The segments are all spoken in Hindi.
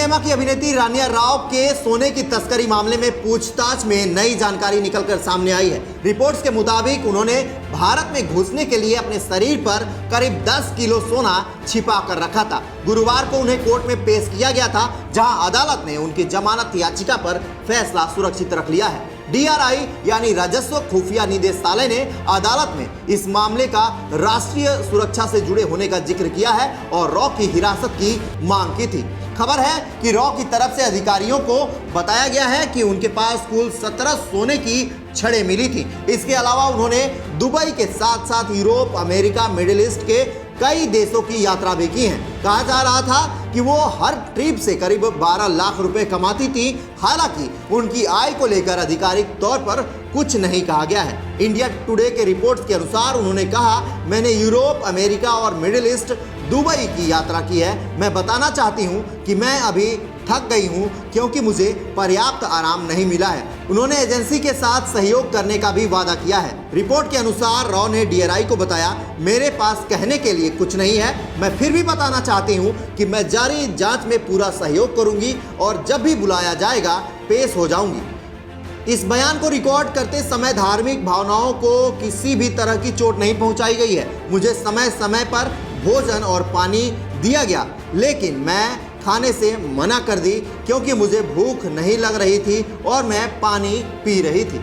सिनेमा की अभिनेत्री रानिया राव के सोने की तस्करी मामले में पूछताछ में नई जानकारी निकलकर सामने आई है। रिपोर्ट्स के मुताबिक उन्होंने भारत में घुसने के लिए अपने शरीर पर करीब 10 किलो सोना छिपा कर रखा था। गुरुवार को उन्हें कोर्ट में पेश किया गया था, जहां अदालत ने उनकी जमानत याचिका पर फैसला सुरक्षित रख लिया है। DRI यानी राजस्व खुफिया निदेशालय ने अदालत में इस मामले का राष्ट्रीय सुरक्षा से जुड़े होने का जिक्र किया है और रॉ की हिरासत की मांग की थी। खबर है कि रॉ की तरफ से अधिकारियों को बताया गया है कि उनके पास कुल 17 सोने की छड़ें मिली थी। इसके अलावा उन्होंने दुबई के साथ साथ यूरोप, अमेरिका, मिडिल ईस्ट के कई देशों की यात्रा भी की है। कहा जा रहा था कि वो हर ट्रिप से करीब 12 लाख रुपए कमाती थी। हालांकि उनकी आय को लेकर आधिकारिक तौर पर कुछ नहीं कहा गया है। इंडिया टुडे के रिपोर्ट्स के अनुसार उन्होंने कहा, मैंने यूरोप, अमेरिका और मिडिल ईस्ट, दुबई की यात्रा की है। मैं बताना चाहती हूँ कि मैं अभी थक गई हूँ क्योंकि मुझे पर्याप्त आराम नहीं मिला है। उन्होंने एजेंसी के साथ सहयोग करने का भी वादा किया है। रिपोर्ट के अनुसार रॉ ने DRI को बताया, मेरे पास कहने के लिए कुछ नहीं है। मैं फिर भी बताना चाहती हूँ कि मैं जारी जांच में पूरा सहयोग करूंगी और जब भी बुलाया जाएगा पेश हो जाऊंगी। इस बयान को रिकॉर्ड करते समय धार्मिक भावनाओं को किसी भी तरह की चोट नहीं पहुंचाई गई है। मुझे समय समय पर भोजन और पानी दिया गया, लेकिन मैं खाने से मना कर दी क्योंकि मुझे भूख नहीं लग रही थी और मैं पानी पी रही थी।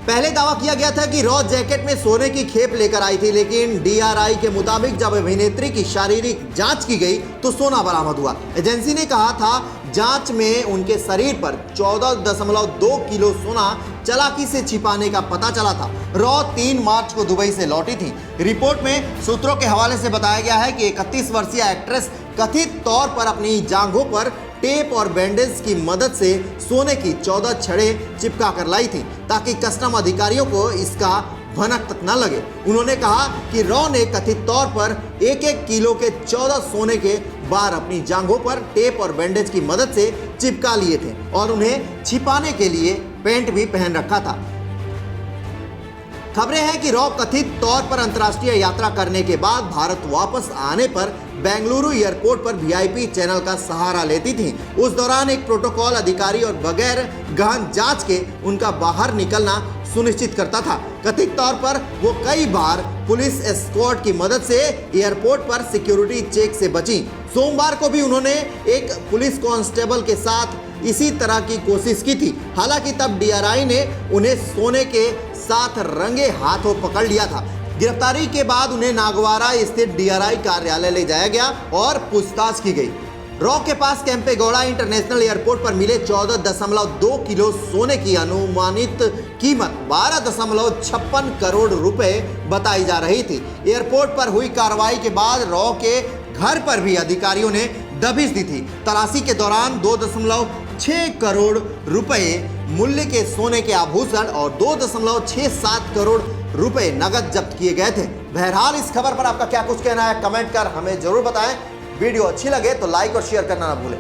पहले दावा किया गया था कि रॉ जैकेट में सोने की खेप लेकर आई थी, लेकिन DRI के मुताबिक जब अभिनेत्री की शारीरिक जांच की गई तो सोना बरामद हुआ। एजेंसी ने कहा था, जांच में उनके शरीर पर 14.2 किलो सोना चालाकी से छिपाने का पता चला था। रॉ 3 मार्च को दुबई से लौटी थी। रिपोर्ट में सूत्रों के हवाले से बताया गया है कि 31 वर्षीय एक्ट्रेस कथित तौर पर अपनी जांघों पर टेप और बैंडेज की मदद से सोने की 14 छड़ें चिपका कर लाई थी, ताकि कस्टम अधिकारियों को इसका भनक तक न लगे। उन्होंने कहा कि रॉ ने कथित तौर पर 1-1 किलो के 14 सोने के बार अपनी जांघों पर टेप और बैंडेज की मदद से चिपका लिए थे और उन्हें छिपाने के लिए पेंट भी पहन रखा था। खबरें हैं कि रॉ कथित तौर पर अंतर्राष्ट्रीय यात्रा करने के बाद भारत वापस आने पर बेंगलुरु एयरपोर्ट पर VIP चैनल का सहारा लेती थी। उस दौरान एक प्रोटोकॉल अधिकारी और बगैर गहन जांच के उनका बाहर निकलना सुनिश्चित करता था। कथित तौर पर वो कई बार पुलिस एस्कॉर्ट की मदद से एयरपोर्ट पर सिक्योरिटी चेक से बची। सोमवार को भी उन्होंने एक पुलिस कांस्टेबल के साथ इसी तरह की कोशिश की थी। हालांकि तब DRI ने उन्हें सोने के साथ रंगे हाथों पकड़ लिया था। गिरफ्तारी के बाद उन्हें नागवारा स्थित DRI कार्यालय ले जाया गया और पूछताछ की गई। रॉ के पास केम्पेगौड़ा इंटरनेशनल एयरपोर्ट पर मिले 14.2 किलो सोने की अनुमानित कीमत 12.56 करोड़ रुपए बताई जा रही थी। एयरपोर्ट पर हुई कार्रवाई के बाद रॉ के घर पर भी अधिकारियों ने दबिश दी थी। तलाशी के दौरान 2.6 करोड़ रुपए मूल्य के सोने के आभूषण और 2.67 करोड़ रुपए नगद जब्त किए गए थे। बहरहाल इस खबर पर आपका क्या कुछ कहना है, कमेंट कर हमें जरूर बताएं। वीडियो अच्छी लगे तो लाइक और शेयर करना ना भूलें।